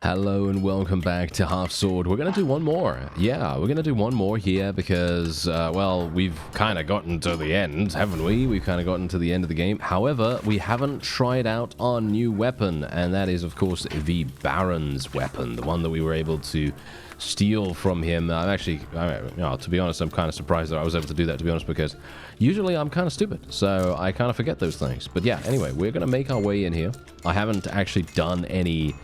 Hello and welcome back to Half Sword. We're going to do one more. Yeah, we're going to do one more here because, well, we've kind of gotten to the end, haven't we? We've kind of gotten to the end of the game. However, we haven't tried out our new weapon, and that is, of course, the Baron's weapon, the one that we were able to steal from him. I'm actually, to be honest, I'm kind of surprised that I was able to do that, to be honest, because usually I'm kind of stupid, so I kind of forget those things. But yeah, anyway, we're going to make our way in here. I haven't actually done any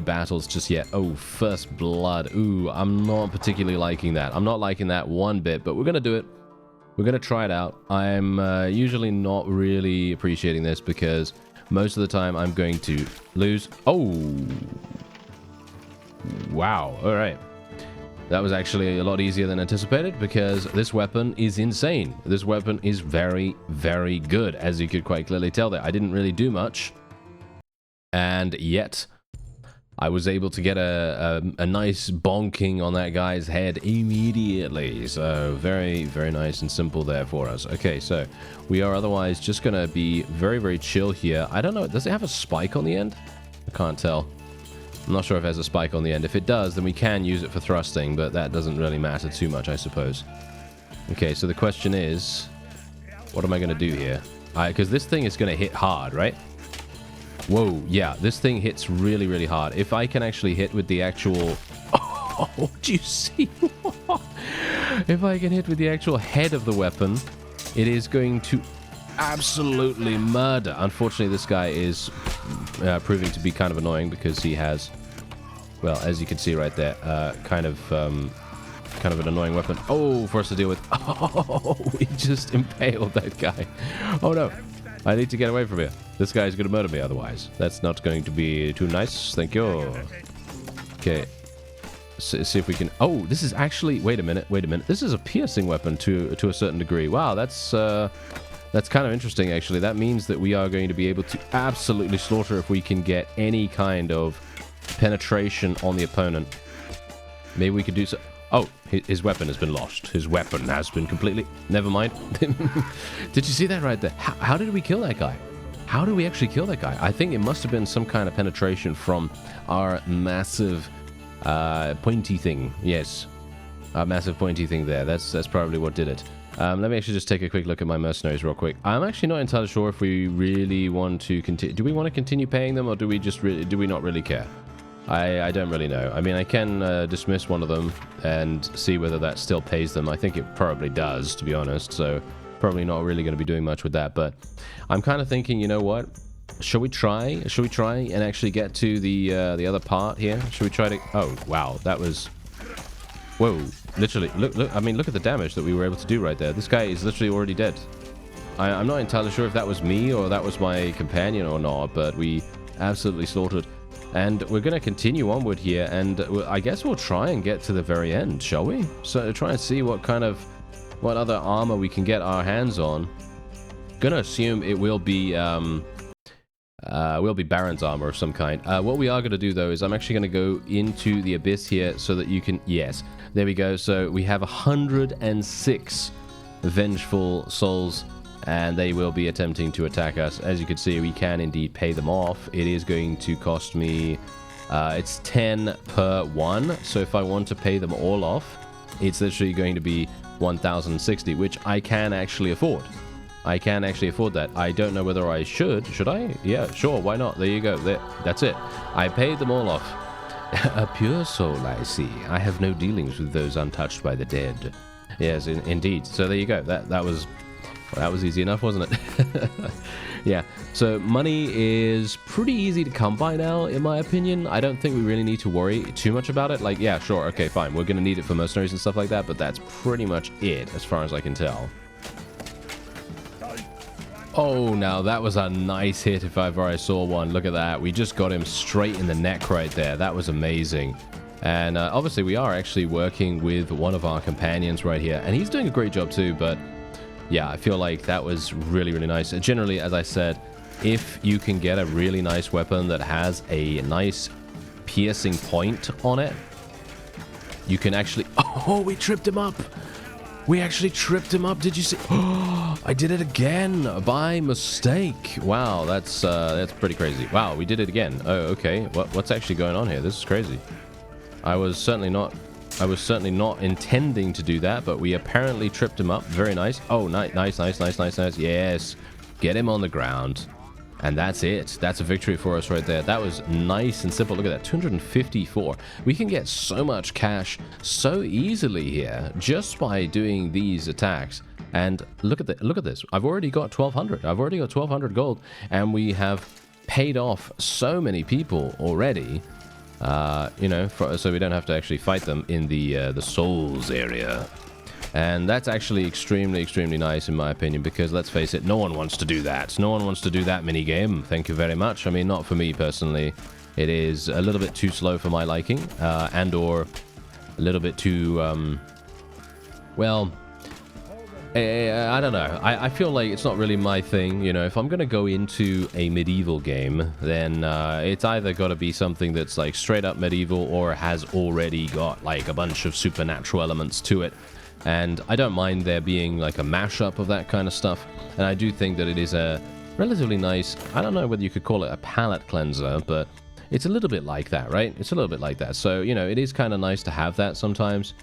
battles just yet. Oh, first blood. Ooh, I'm not particularly liking that. I'm not liking that one bit, but we're going to do it. We're going to try it out. I'm usually not really appreciating this because most of the time I'm going to lose. Oh, wow. All right. That was actually a lot easier than anticipated because this weapon is insane. This weapon is very, very good, as you could quite clearly tell there. I didn't really do much, and yet I was able to get a nice bonking on that guy's head immediately. So very, very nice and simple there for us. Okay, so we are otherwise just going to be very, very chill here. I don't know. Does it have a spike on the end? I can't tell. I'm not sure if it has a spike on the end. If it does, then we can use it for thrusting, but that doesn't really matter too much, I suppose. Okay, so the question is, what am I going to do here? Because this thing is going to hit hard, right? Whoa, yeah, this thing hits really, really hard. If I can actually hit with the actual... Oh, do you see? If I can hit with the actual head of the weapon, it is going to absolutely murder. Unfortunately, this guy is proving to be kind of annoying because he has, well, as you can see right there, kind of an annoying weapon. Oh, for us to deal with. Oh, we just impaled that guy. Oh, no. I need to get away from here. This guy's going to murder me otherwise. That's not going to be too nice. Thank you. Okay. See if we can... Oh, this is actually... Wait a minute. This is a piercing weapon to a certain degree. Wow, that's kind of interesting, actually. That means that we are going to be able to absolutely slaughter if we can get any kind of penetration on the opponent. Maybe we could do so... Oh, his weapon has been lost. His weapon has been completely... Never mind. Did you see that right there? How did we kill that guy? How did we actually kill that guy? I think it must have been some kind of penetration from our massive pointy thing. Yes. Our massive pointy thing there. That's probably what did it. Let me actually just take a quick look at my mercenaries real quick. I'm actually not entirely sure if we really want to continue... Do we want to continue paying them, or do we just do we not really care? I don't really know. I mean, I can dismiss one of them and see whether that still pays them. I think it probably does, to be honest, so probably not really going to be doing much with that. But I'm kind of thinking, you know what? Shall we try? Shall we try and actually get to the other part here? Should we try to... Oh, wow, that was... Whoa, literally, look, I mean, look at the damage that we were able to do right there. This guy is literally already dead. I'm not entirely sure if that was me or that was my companion or not, but we absolutely slaughtered. And we're going to continue onward here, and I guess we'll try and get to the very end, shall we? So try and see what other armor we can get our hands on. Gonna assume it will be Baron's armor of some kind. What we are going to do, though, is I'm actually going to go into the abyss here so that you can... Yes, there we go. So we have 106 vengeful souls, and they will be attempting to attack us. As you can see, we can indeed pay them off. It is going to cost me... it's 10 per one, so if I want to pay them all off, it's literally going to be 1,060, which I can actually afford. I can actually afford that. I don't know whether I should. Should I? Yeah, sure, why not? There you go. There, that's it. I paid them all off. A pure soul, I see. I have no dealings with those untouched by the dead. Yes, indeed. So there you go. That was easy enough, wasn't it? Yeah, so money is pretty easy to come by now, in my opinion. I don't think we really need to worry too much about it. Like, yeah, sure, okay, fine. We're going to need it for mercenaries and stuff like that, but that's pretty much it, as far as I can tell. Oh, now that was a nice hit if ever I saw one. Look at that. We just got him straight in the neck right there. That was amazing. And obviously, we are actually working with one of our companions right here, and he's doing a great job too, but... Yeah, I feel like that was really, really nice. Generally, as I said, if you can get a really nice weapon that has a nice piercing point on it, you can actually... Oh, we tripped him up! We actually tripped him up. Did you see? I did it again by mistake. Wow, that's pretty crazy. Wow, we did it again. Oh, okay. What's actually going on here? This is crazy. I was certainly not intending to do that, but we apparently tripped him up. Very nice. Oh, nice. Yes. Get him on the ground. And that's it. That's a victory for us right there. That was nice and simple. Look at that, 254. We can get so much cash so easily here just by doing these attacks. And look at this. I've already got 1,200. I've already got 1,200 gold, and we have paid off so many people already. You know, so we don't have to actually fight them in the souls area. And that's actually extremely nice in my opinion, because let's face it, no one wants to do that. No one wants to do that mini game. Thank you very much. I mean, not for me personally. It is a little bit too slow for my liking, and or a little bit too, well, I don't know. I feel like it's not really my thing. You know, if I'm going to go into a medieval game, then it's either got to be something that's like straight up medieval or has already got like a bunch of supernatural elements to it. And I don't mind there being like a mashup of that kind of stuff. And I do think that it is a relatively nice, I don't know whether you could call it a palate cleanser, but it's a little bit like that, right? It's a little bit like that. So, you know, it is kind of nice to have that sometimes.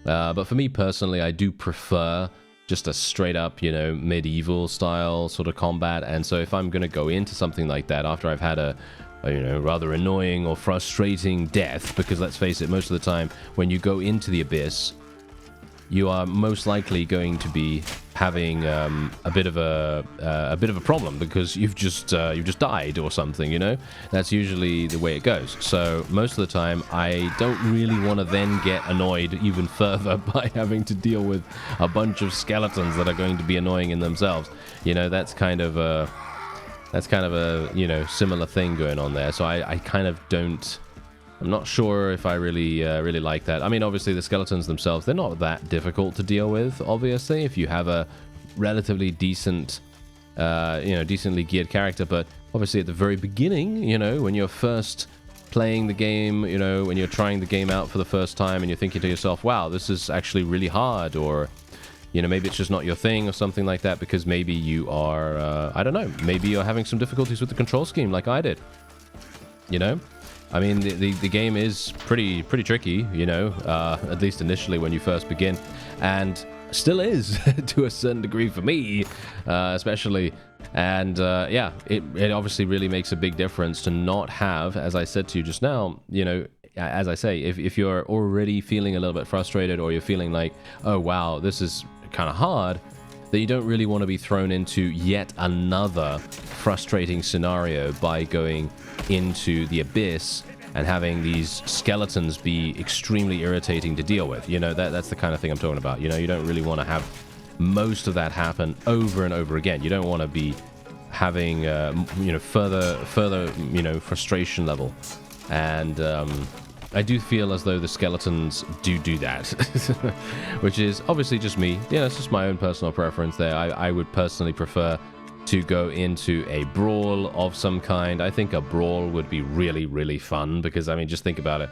But for me personally, I do prefer just a straight up, you know, medieval style sort of combat. And so if I'm going to go into something like that after I've had a you know, rather annoying or frustrating death, because let's face it, most of the time when you go into the abyss, you are most likely going to be having a bit of a problem because you've just died or something. You know, that's usually the way it goes. So most of the time, I don't really want to then get annoyed even further by having to deal with a bunch of skeletons that are going to be annoying in themselves. You know, that's kind of a you know, similar thing going on there. So I kind of don't. I'm not sure if I really like that. I mean, obviously the skeletons themselves, they're not that difficult to deal with, obviously, if you have a relatively decent, you know, decently geared character. But obviously at the very beginning, you know, when you're first playing the game, you know, when you're trying the game out for the first time and you're thinking to yourself, wow, this is actually really hard, or, you know, maybe it's just not your thing or something like that, because maybe you are, I don't know, maybe you're having some difficulties with the control scheme like I did, you know? I mean, the game is pretty tricky, you know, at least initially when you first begin, and still is to a certain degree for me, especially. And yeah, it obviously really makes a big difference to not have, as I said to you just now, you know, as I say, if you're already feeling a little bit frustrated, or you're feeling like, oh wow, this is kind of hard, then you don't really want to be thrown into yet another frustrating scenario by going into the abyss and having these skeletons be extremely irritating to deal with. You know, that's the kind of thing I'm talking about. You know, you don't really want to have most of that happen over and over again. You don't want to be having, you know, further, you know, frustration level. And I do feel as though the skeletons do that, which is obviously just me. Yeah, it's just my own personal preference there. I would personally prefer to go into a brawl of some kind. I think a brawl would be really fun, because, I mean, just think about it.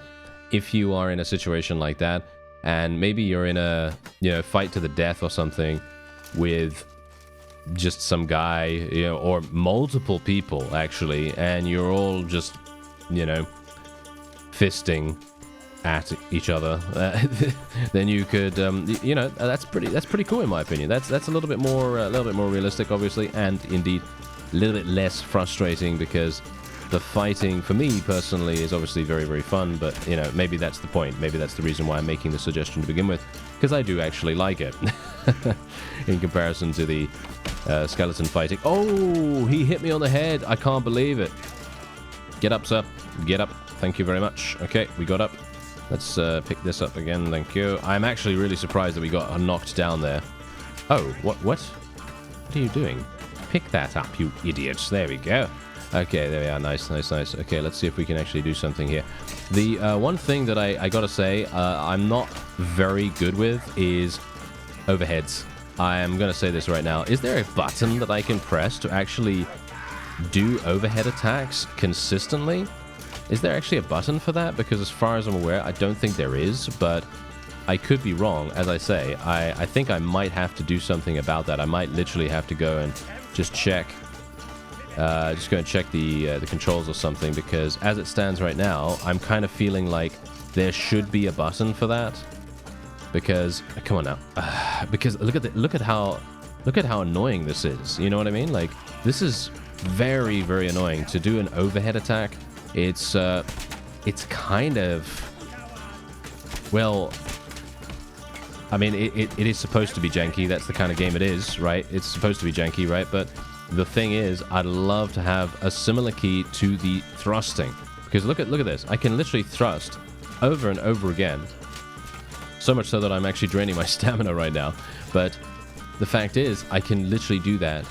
If you are in a situation like that, and maybe you're in a, you know, fight to the death or something with just some guy, you know, or multiple people actually, and you're all just, you know, fisting at each other, then you could, you know, that's pretty cool in my opinion. That's a little bit more realistic, obviously, and indeed a little bit less frustrating, because the fighting for me personally is obviously very fun. But you know, maybe that's the point. Maybe that's the reason why I'm making the suggestion to begin with, because I do actually like it in comparison to the skeleton fighting. Oh, he hit me on the head. I can't believe it. Get up, sir. Get up. Thank you very much. Okay, we got up. Let's pick this up again, thank you. I'm actually really surprised that we got knocked down there. Oh, what are you doing? Pick that up, you idiots. There we go. Okay, there we are. Nice. Okay, let's see if we can actually do something here. The one thing that I gotta say I'm not very good with is overheads. I am gonna say this right now. Is there a button that I can press to actually do overhead attacks consistently? Is there actually a button for that? Because as far as I'm aware, I don't think there is, but I could be wrong. As I say, I think I might have to do something about that. I might literally have to go and just check. Just go and check the controls or something, because as it stands right now, I'm kind of feeling like there should be a button for that. Because come on now, because look at how annoying this is. You know what I mean? Like, this is very, very annoying to do an overhead attack. It's kind of, well, I mean, it is supposed to be janky. That's the kind of game it is, right? It's supposed to be janky, right? But the thing is, I'd love to have a similar key to the thrusting, because look at this. I can literally thrust over and over again. So much so that I'm actually draining my stamina right now. But the fact is, I can literally do that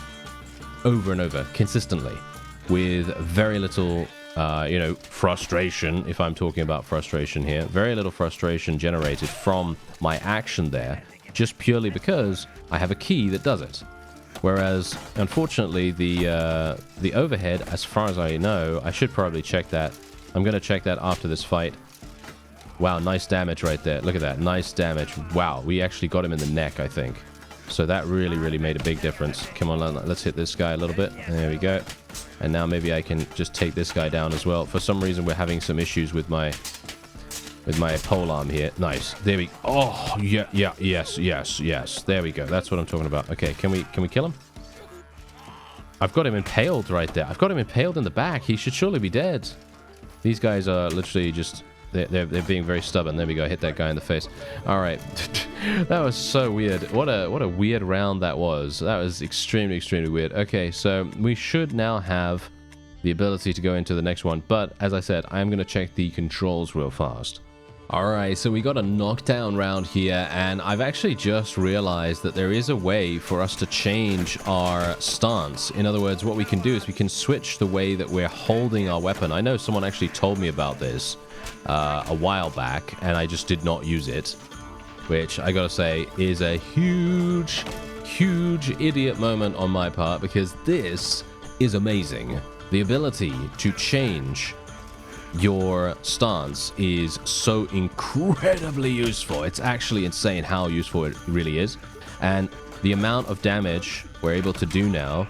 over and over consistently with very little, frustration, if I'm talking about frustration here. Very little frustration generated from my action there, just purely because I have a key that does it. Whereas, unfortunately, the overhead, as far as I know, I should probably check that. I'm going to check that after this fight. Wow, nice damage right there. Look at that. Nice damage. Wow, we actually got him in the neck, I think. So that really, really made a big difference. Come on, let's hit this guy a little bit. There we go. And now maybe I can just take this guy down as well. For some reason, we're having some issues with my polearm here. Nice. There we... Oh, yeah, yes. There we go. That's what I'm talking about. Okay, can we kill him? I've got him impaled right there. I've got him impaled in the back. He should surely be dead. These guys are literally just... They're being very stubborn. There we go. Hit that guy in the face. All right. That was so weird. What a weird round that was. That was extremely, extremely weird. Okay, so we should now have the ability to go into the next one. But as I said, I'm going to check the controls real fast. Alright, so we got a knockdown round here, and I've actually just realized that there is a way for us to change our stance. In other words, what we can do is we can switch the way that we're holding our weapon. I know someone actually told me about this a while back, and I just did not use it, which I gotta say is a huge, huge idiot moment on my part, because this is amazing. The ability to change your stance is so incredibly useful. It's actually insane how useful it really is. And the amount of damage we're able to do now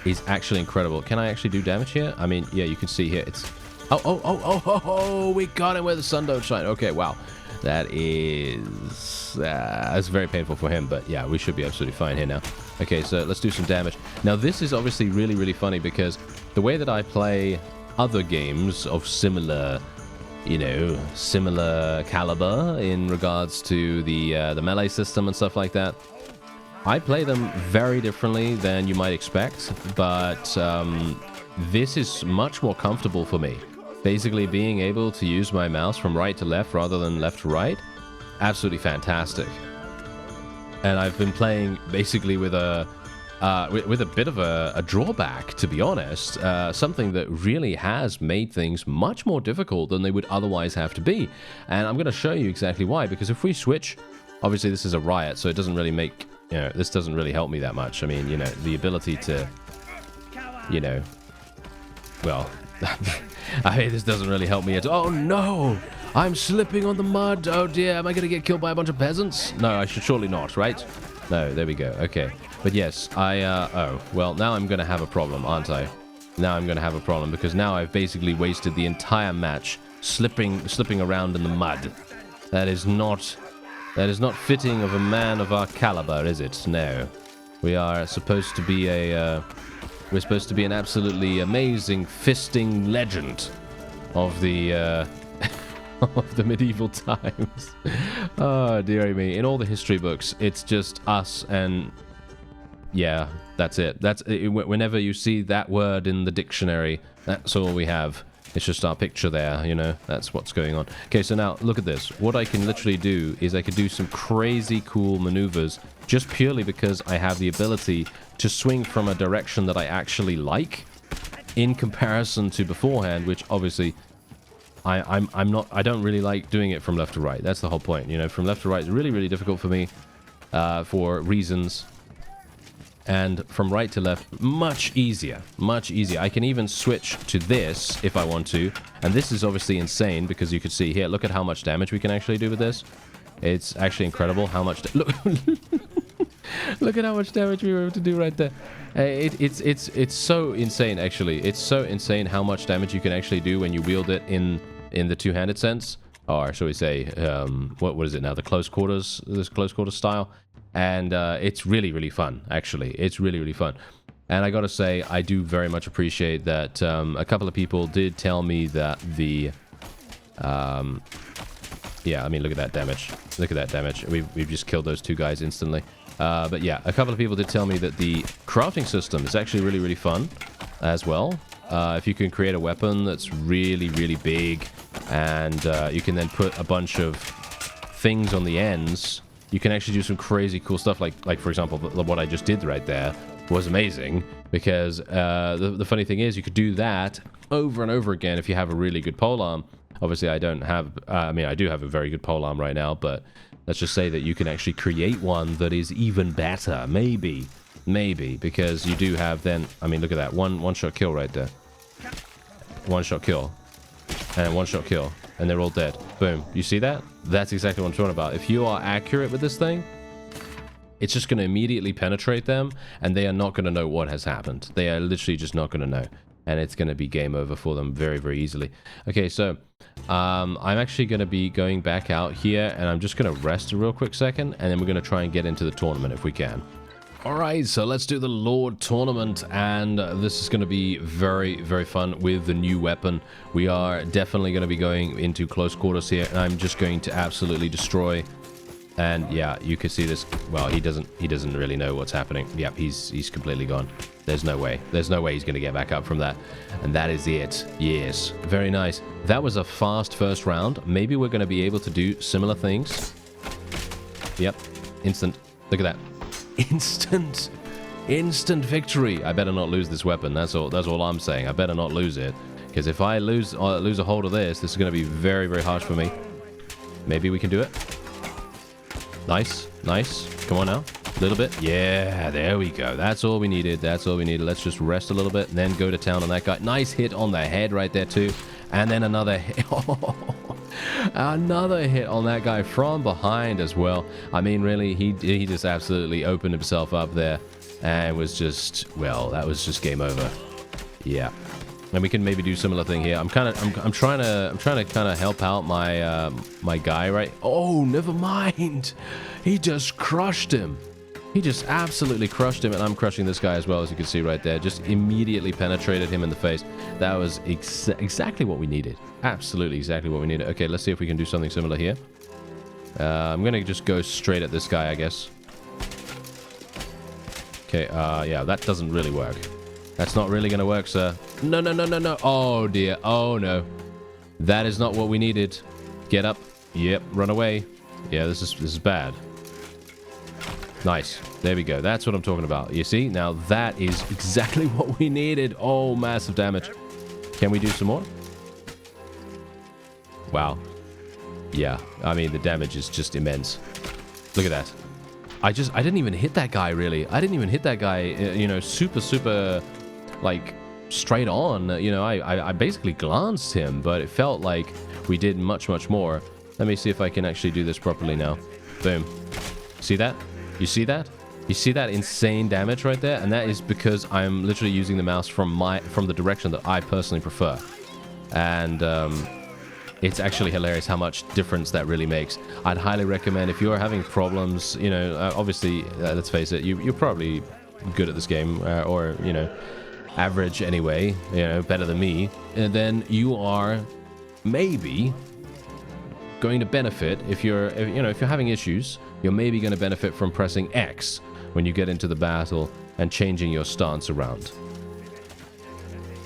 is actually incredible. Can I actually do damage here? I mean, yeah, you can see here. It's... Oh, we got him where the sun don't shine. Okay, wow. That is... that's very painful for him, but yeah, we should be absolutely fine here now. Okay, so let's do some damage. Now, this is obviously really, really funny, because the way that I play other games of similar, similar caliber in regards to the melee system and stuff like that, I play them very differently than you might expect, but this is much more comfortable for me. Basically, being able to use my mouse from right to left rather than left to right, absolutely fantastic. And I've been playing basically with a bit of a drawback, to be honest, something that really has made things much more difficult than they would otherwise have to be. And I'm going to show you exactly why, because if we switch, obviously this is a riot, so it doesn't really make, this doesn't really help me that much. I mean, the ability to, well, I mean, this doesn't really help me at all. Oh no! I'm slipping on the mud! Oh dear, am I going to get killed by a bunch of peasants? No, I should surely not, right? No, there we go. Okay. But yes, oh, well, now I'm going to have a problem, aren't I? Now I'm going to have a problem, because now I've basically wasted the entire match slipping around in the mud. That is not fitting of a man of our caliber, is it? No. We are supposed to be we're supposed to be an absolutely amazing fisting legend of the, of the medieval times. Oh, dearie me. In all the history books, it's just us and... yeah, that's it. Whenever you see that word in the dictionary, that's all we have. It's just our picture there, that's what's going on. Okay, so now look at this. What I can literally do is I can do some crazy cool maneuvers just purely because I have the ability to swing from a direction that I actually like, in comparison to beforehand, which obviously I don't really like doing it from left to right. That's the whole point. From left to right is really, really difficult for me for reasons. And from right to left, much easier. I can even switch to this if I want to. And this is obviously insane, because you can see here, look at how much damage we can actually do with this. It's actually incredible how much... Look, look at how much damage we were able to do right there. It's so insane, actually. It's so insane how much damage you can actually do when you wield it in the two-handed sense. Or shall we say, what is it now? The close quarters, this close quarters style. And it's really, really fun, actually. It's really, really fun. And I gotta say, I do very much appreciate that a couple of people did tell me that the... yeah, I mean, look at that damage. Look at that damage. We've just killed those two guys instantly. But yeah, a couple of people did tell me that the crafting system is actually really, really fun as well. If you can create a weapon that's really, really big, and you can then put a bunch of things on the ends, you can actually do some crazy cool stuff. Like for example, what I just did right there was amazing, because the funny thing is you could do that over and over again if you have a really good polearm. Obviously, I don't have... I mean, I do have a very good polearm right now, but let's just say that you can actually create one that is even better. Maybe, because you do have then... I mean, look at that. One-shot kill right there. One-shot kill. And one-shot kill. And they're all dead. Boom. You see that? That's exactly what I'm talking about. If you are accurate with this thing, it's just going to immediately penetrate them, and they are not going to know what has happened. They are literally just not going to know. And it's going to be game over for them very, very easily. Okay, so I'm actually going to be going back out here, and I'm just going to rest a real quick second, and then we're going to try and get into the tournament if we can. All right, so let's do the Lord Tournament, and this is going to be very, very fun with the new weapon. We are definitely going to be going into close quarters here, and I'm just going to absolutely destroy. And yeah, you can see this. Well, he doesn't really know what's happening. Yep, he's completely gone. There's no way he's going to get back up from that. And that is it. Yes, very nice. That was a fast first round. Maybe we're going to be able to do similar things. Yep, instant. Look at that. Instant victory. I better not lose this weapon. That's all I'm saying. I better not lose it, because if I lose a hold of this is going to be very, very harsh for me. Maybe we can do it. Nice. Come on now. A little bit. Yeah, there we go. That's all we needed. Let's just rest a little bit and then go to town on that guy. Nice hit on the head right there too. And then another hit. Another hit on that guy from behind as well. I mean, really, he just absolutely opened himself up there, and was just, well, that was just game over. Yeah. And we can maybe do similar thing here. I'm trying to kind of help out my my guy, right? Oh, never mind. He just crushed him. He just absolutely crushed him, and I'm crushing this guy as well, as you can see right there. Just immediately penetrated him in the face. That was exactly what we needed. Absolutely exactly what we needed. Okay, let's see if we can do something similar here. I'm going to just go straight at this guy, I guess. Okay, yeah, that doesn't really work. That's not really going to work, sir. No. Oh, dear. Oh, no. That is not what we needed. Get up. Yep, run away. Yeah, this is bad. Nice. There we go. That's what I'm talking about. You see? Now, that is exactly what we needed. Oh, massive damage. Can we do some more? Wow. Yeah. I mean, the damage is just immense. Look at that. I didn't even hit that guy, really. I didn't even hit that guy, you know, super, like, straight on. You know, I basically glanced him, but it felt like we did much more. Let me see if I can actually do this properly now. Boom. See that? You see that? You see that insane damage right there? And that is because I'm literally using the mouse from the direction that I personally prefer. And it's actually hilarious how much difference that really makes. I'd highly recommend, if you're having problems, you know, obviously, let's face it, you're probably good at this game, or, you know, average anyway, you know, better than me, and then you are maybe going to benefit if you're having issues. You're maybe going to benefit from pressing X when you get into the battle and changing your stance around.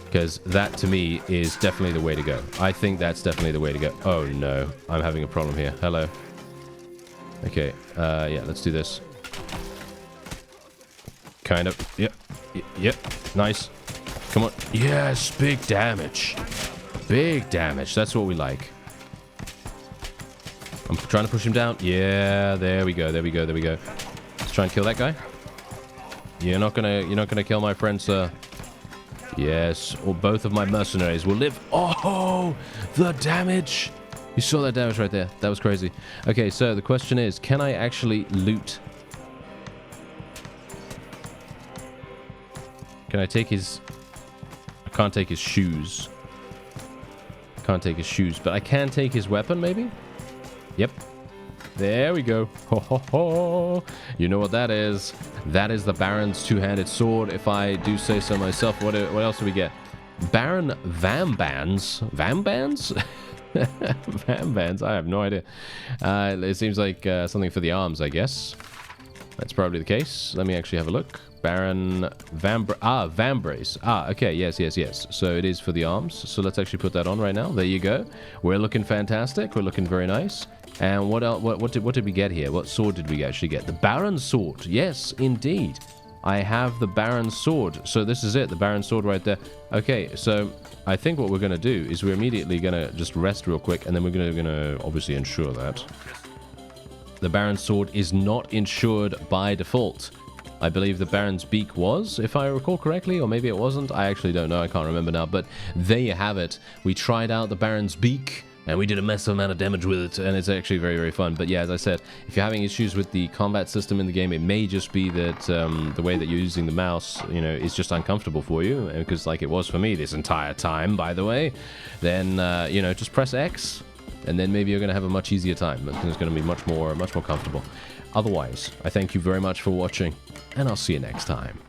Because that, to me, is definitely the way to go. I think that's definitely the way to go. Oh, no. I'm having a problem here. Hello. Okay. Yeah, let's do this. Kind of. Yep. Yep. Nice. Come on. Yes, big damage. Big damage. That's what we like. I'm trying to push him down. Yeah, there we go. Let's try and kill that guy. You're not gonna kill my friend, sir. Yes, or both of my mercenaries will live. Oh, the damage. You saw that damage right there. That was crazy. Okay, so the question is, can I actually loot? Can I take his... I can't take his shoes. Can't take his shoes, but I can take his weapon, maybe? Yep. There we go. Ho, ho, ho. You know what that is. That is the Baron's two-handed sword, if I do say so myself. What else do we get? Baron Vambands? Vambands? Vambands? I have no idea. It seems like something for the arms, I guess. That's probably the case. Let me actually have a look. Baron Vambrace. Okay, yes. So it is for the arms. So let's actually put that on right now. There you go. We're looking fantastic. We're looking very nice. And what else? What did we get here? What sword did we actually get? The Baron's sword. Yes, indeed. I have the Baron's sword. So this is it. The Baron's sword right there. Okay, so I think what we're going to do is we're immediately going to just rest real quick. And then we're going to obviously ensure that the Baron's sword is not insured by default. I believe the Baron's beak was, if I recall correctly, or maybe it wasn't. I actually don't know. I can't remember now. But there you have it. We tried out the Baron's beak. And we did a massive amount of damage with it, and it's actually very, very fun. But yeah, as I said, if you're having issues with the combat system in the game, it may just be that the way that you're using the mouse, you know, is just uncomfortable for you. Because like it was for me this entire time, by the way, then, you know, just press X, and then maybe you're going to have a much easier time. It's going to be much more comfortable. Otherwise, I thank you very much for watching, and I'll see you next time.